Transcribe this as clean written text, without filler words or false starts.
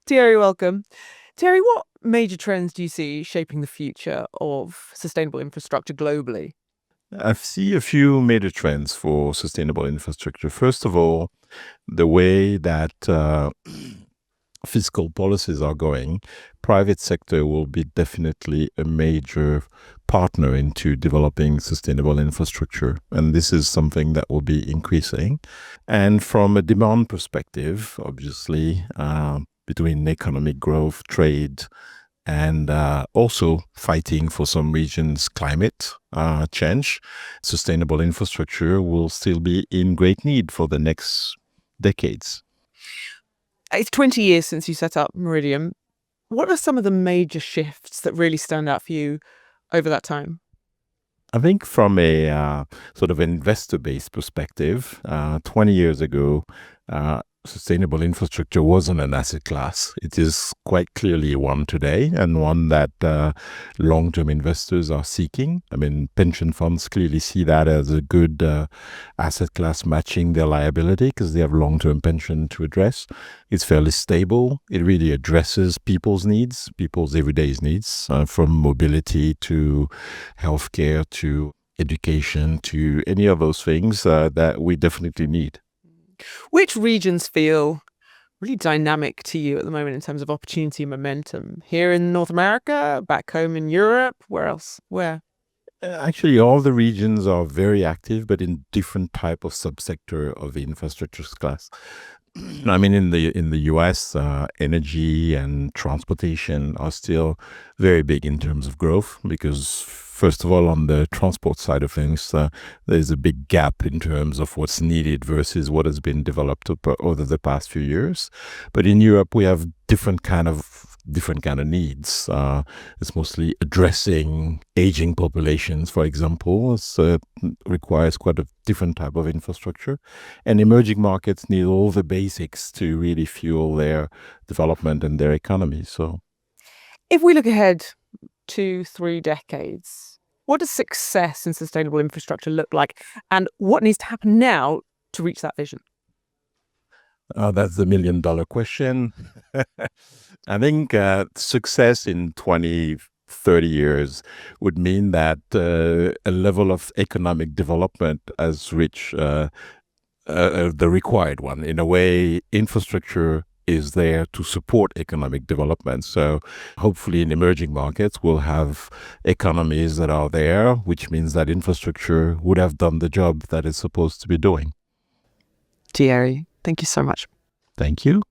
Thierry, welcome. Thierry, what major trends do you see shaping the future of sustainable infrastructure globally? I see a few major trends for sustainable infrastructure. First of all, the way that fiscal policies are going, private sector will be definitely a major partner into developing sustainable infrastructure. And this is something that will be increasing. And from a demand perspective, obviously, between economic growth, trade, and also fighting for some regions' climate change, sustainable infrastructure will still be in great need for the next decades. It's 20 years since you set up Meridiam. What are some of the major shifts that really stand out for you over that time? I think from a sort of investor-based perspective, 20 years ago, sustainable infrastructure wasn't an asset class. It is quite clearly one today, and one that long-term investors are seeking. I mean, pension funds clearly see that as a good asset class matching their liability because they have long-term pension to address. It's fairly stable. It really addresses people's needs, people's everyday needs, from mobility to healthcare to education to any of those things that we definitely need. Which regions feel really dynamic to you at the moment in terms of opportunity and momentum? Here in North America, back home in Europe, where else? Where? Actually, all the regions are very active, but in different type of subsector of the infrastructure class. I mean, in the U.S., energy and transportation are still very big in terms of growth because, first of all, on the transport side of things, there's a big gap in terms of what's needed versus what has been developed over the past few years. But in Europe, we have different kind of needs. It's mostly addressing aging populations, for example. So it requires quite a different type of infrastructure. And emerging markets need all the basics to really fuel their development and their economy. So If we look ahead 2-3 decades, what does success in sustainable infrastructure look like? And what needs to happen now to reach that vision? that's the $1 million question. I think success in 20, 30 years would mean that a level of economic development has reached the required one. In a way, infrastructure is there to support economic development. So hopefully in emerging markets, we'll have economies that are there, which means that infrastructure would have done the job that it's supposed to be doing. Thierry, thank you so much. Thank you.